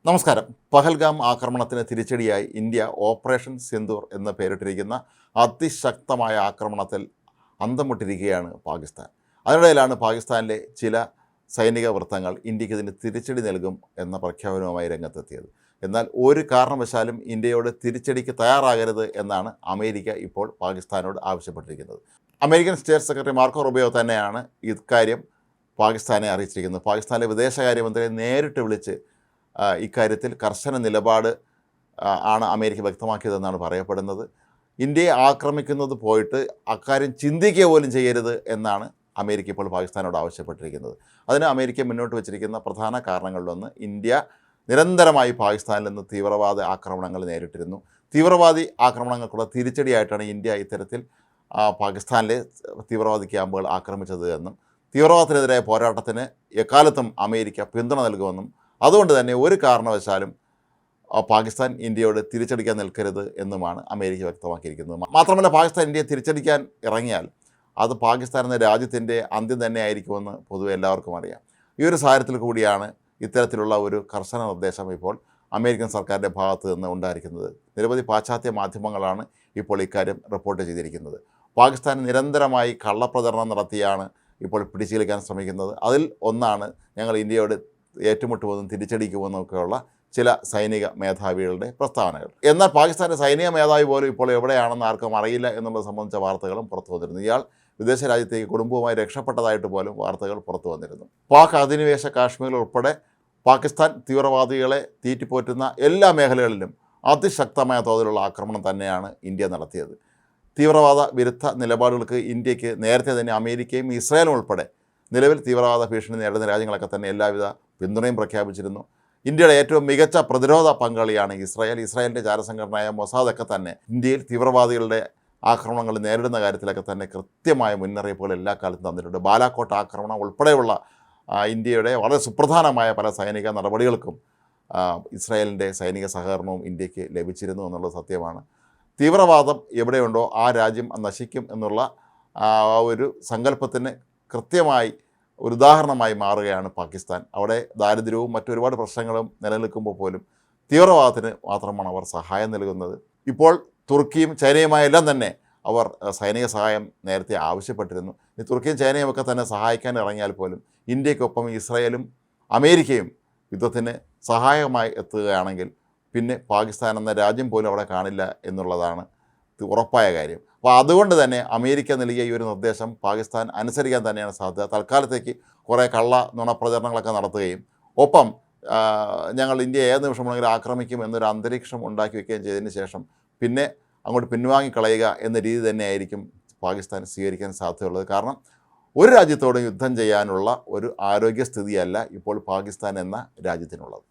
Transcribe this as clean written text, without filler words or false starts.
നമസ്കാരം. പഹൽഗാം ആക്രമണത്തിന് തിരിച്ചടിയായി ഇന്ത്യ ഓപ്പറേഷൻ സിന്ദൂർ എന്ന് പേരിട്ടിരിക്കുന്ന അതിശക്തമായ ആക്രമണത്തിൽ അന്തം വിട്ടിരിക്കുകയാണ് പാകിസ്ഥാൻ. അതിനിടയിലാണ് പാകിസ്ഥാനിലെ ചില സൈനിക വൃത്തങ്ങൾ ഇന്ത്യക്ക് ഇതിന് തിരിച്ചടി നൽകും എന്ന പ്രഖ്യാപനവുമായി രംഗത്തെത്തിയത്. എന്നാൽ ഒരു കാരണവശാലും ഇന്ത്യയോട് തിരിച്ചടിക്ക് തയ്യാറാകരുത് എന്നാണ് അമേരിക്ക ഇപ്പോൾ പാകിസ്ഥാനോട് ആവശ്യപ്പെട്ടിരിക്കുന്നത്. American state secretary Marco Rubio തന്നെയാണ് ഇക്കാര്യം പാകിസ്ഥാനെ അറിയിച്ചിരിക്കുന്നത്. പാകിസ്ഥാനിലെ വിദേശകാര്യമന്ത്രിയെ നേരിട്ട് വിളിച്ച് ഇക്കാര്യത്തിൽ കർശന നിലപാട് ആണ് അമേരിക്ക വ്യക്തമാക്കിയതെന്നാണ് പറയപ്പെടുന്നത്. ഇന്ത്യയെ ആക്രമിക്കുന്നത് പോയിട്ട് അക്കാര്യം ചിന്തിക്കുക പോലും ചെയ്യരുത് എന്നാണ് അമേരിക്ക ഇപ്പോൾ പാകിസ്ഥാനോട് ആവശ്യപ്പെട്ടിരിക്കുന്നത്. അതിന് അമേരിക്ക മുന്നോട്ട് വച്ചിരിക്കുന്ന പ്രധാന കാരണങ്ങളിലൊന്ന്, ഇന്ത്യ നിരന്തരമായി പാകിസ്ഥാനിൽ നിന്ന് തീവ്രവാദ ആക്രമണങ്ങൾ നേരിട്ടിരുന്നു. തീവ്രവാദി ആക്രമണങ്ങൾക്കുള്ള തിരിച്ചടിയായിട്ടാണ് ഇന്ത്യ ഇത്തരത്തിൽ പാകിസ്ഥാനിലെ തീവ്രവാദി ക്യാമ്പുകൾ ആക്രമിച്ചത് എന്നും തീവ്രവാദത്തിനെതിരായ പോരാട്ടത്തിന് എക്കാലത്തും അമേരിക്ക പിന്തുണ നൽകുമെന്നും അതുകൊണ്ട് തന്നെ ഒരു കാരണവശാലും പാകിസ്ഥാൻ ഇന്ത്യയോട് തിരിച്ചടിക്കാൻ നിൽക്കരുത് എന്നുമാണ് അമേരിക്ക വ്യക്തമാക്കിയിരിക്കുന്നത്. മാത്രമല്ല, പാകിസ്ഥാൻ ഇന്ത്യയെ തിരിച്ചടിക്കാൻ ഇറങ്ങിയാൽ അത് പാകിസ്ഥാൻ എന്ന രാജ്യത്തിൻ്റെ അന്ത്യം തന്നെ ആയിരിക്കുമെന്ന് പൊതുവെ എല്ലാവർക്കും അറിയാം. ഈ ഒരു സാഹചര്യത്തിൽ കൂടിയാണ് ഇത്തരത്തിലുള്ള ഒരു കർശന നിർദ്ദേശം ഇപ്പോൾ അമേരിക്കൻ സർക്കാരിൻ്റെ ഭാഗത്ത് നിന്ന് ഉണ്ടായിരിക്കുന്നത്. നിരവധി പാശ്ചാത്യ മാധ്യമങ്ങളാണ് ഇപ്പോൾ ഇക്കാര്യം റിപ്പോർട്ട് ചെയ്തിരിക്കുന്നത്. പാകിസ്ഥാൻ നിരന്തരമായി കള്ളപ്രചരണം നടത്തിയാണ് ഇപ്പോൾ പിടിച്ചെടുക്കാൻ ശ്രമിക്കുന്നത്. അതിൽ ഒന്നാണ് ഞങ്ങൾ ഇന്ത്യയോട് ഏറ്റുമുട്ടുമെന്നും തിരിച്ചടിക്കുമെന്നൊക്കെയുള്ള ചില സൈനിക മേധാവികളുടെ പ്രസ്താവനകൾ. എന്നാൽ പാകിസ്ഥാൻ്റെ സൈനിക മേധാവി പോലും ഇപ്പോൾ എവിടെയാണെന്ന് ആർക്കും അറിയില്ല എന്നുള്ളത് സംബന്ധിച്ച വാർത്തകളും പുറത്തു വന്നിരുന്നു. ഇയാൾ വിദേശ രാജ്യത്തേക്ക് കുടുംബവുമായി രക്ഷപ്പെട്ടതായിട്ട് പോലും വാർത്തകൾ പുറത്തു വന്നിരുന്നു. പാക് അധിനിവേശ കാശ്മീർ ഉൾപ്പെടെ പാകിസ്ഥാൻ തീവ്രവാദികളെ തീറ്റിപ്പോറ്റുന്ന എല്ലാ മേഖലകളിലും അതിശക്തമായ തോതിലുള്ള ആക്രമണം തന്നെയാണ് ഇന്ത്യ നടത്തിയത്. തീവ്രവാദ വിരുദ്ധ നിലപാടുകൾക്ക് ഇന്ത്യക്ക് നേരത്തെ തന്നെ അമേരിക്കയും ഇസ്രായേലും ഉൾപ്പെടെ നിലവിൽ തീവ്രവാദ ഭീഷണി നേരിടുന്ന രാജ്യങ്ങളൊക്കെ തന്നെ എല്ലാവിധ പിന്തുണയും പ്രഖ്യാപിച്ചിരുന്നു. ഇന്ത്യയുടെ ഏറ്റവും മികച്ച പ്രതിരോധ പങ്കാളിയാണ് ഇസ്രായേൽ. ഇസ്രായേലിൻ്റെ ചാരസംഘടനയായ മൊസാദൊക്കെ തന്നെ ഇന്ത്യയിൽ തീവ്രവാദികളുടെ ആക്രമണങ്ങൾ നേരിടുന്ന കാര്യത്തിലൊക്കെ തന്നെ കൃത്യമായ മുന്നറിയിപ്പുകൾ എല്ലാ കാലത്തും തന്നിട്ടുണ്ട്. ബാലാക്കോട്ട് ആക്രമണം ഉൾപ്പെടെയുള്ള ഇന്ത്യയുടെ വളരെ സുപ്രധാനമായ പല സൈനിക നടപടികൾക്കും ഇസ്രായേലിൻ്റെ സൈനിക സഹകരണവും ഇന്ത്യക്ക് ലഭിച്ചിരുന്നു എന്നുള്ളത് സത്യമാണ്. തീവ്രവാദം എവിടെയുണ്ടോ ആ രാജ്യം നശിക്കും എന്നുള്ള ഒരു സങ്കല്പത്തിന് കൃത്യമായി ഒരു ഉദാഹരണമായി മാറുകയാണ് പാകിസ്ഥാൻ. അവിടെ ദാരിദ്ര്യവും മറ്റൊരുപാട് പ്രശ്നങ്ങളും നിലനിൽക്കുമ്പോൾ പോലും തീവ്രവാദത്തിന് മാത്രമാണ് അവർ സഹായം നൽകുന്നത്. ഇപ്പോൾ തുർക്കിയും ചൈനയുമായെല്ലാം തന്നെ അവർ സൈനിക സഹായം നേരത്തെ ആവശ്യപ്പെട്ടിരുന്നു. ഈ തുർക്കിയും ചൈനയും ഒക്കെ തന്നെ സഹായിക്കാൻ ഇറങ്ങിയാൽ പോലും ഇന്ത്യക്കൊപ്പം ഇസ്രായേലും അമേരിക്കയും യുദ്ധത്തിന് സഹായകമായി എത്തുകയാണെങ്കിൽ പിന്നെ പാകിസ്ഥാൻ എന്ന രാജ്യം പോലും അവിടെ കാണില്ല എന്നുള്ളതാണ് ഉറപ്പായ കാര്യം. അപ്പോൾ അതുകൊണ്ട് തന്നെ അമേരിക്ക നൽകിയ ഈ ഒരു നിർദ്ദേശം പാകിസ്ഥാൻ അനുസരിക്കാൻ തന്നെയാണ് സാധ്യത. തൽക്കാലത്തേക്ക് കുറേ കള്ള നുണപ്രചരണങ്ങളൊക്കെ നടത്തുകയും ഒപ്പം ഞങ്ങൾ ഇന്ത്യ ഏത് നിമിഷം വേണമെങ്കിലും ആക്രമിക്കും എന്നൊരു അന്തരീക്ഷം ഉണ്ടാക്കി വയ്ക്കുകയും ചെയ്തതിന് ശേഷം പിന്നെ അങ്ങോട്ട് പിൻവാങ്ങിക്കളയുക എന്ന രീതി തന്നെയായിരിക്കും പാകിസ്ഥാൻ സ്വീകരിക്കാൻ സാധ്യതയുള്ളത്. കാരണം ഒരു രാജ്യത്തോടും യുദ്ധം ചെയ്യാനുള്ള ഒരു ആരോഗ്യസ്ഥിതിയല്ല ഇപ്പോൾ പാകിസ്ഥാൻ എന്ന രാജ്യത്തിനുള്ളത്.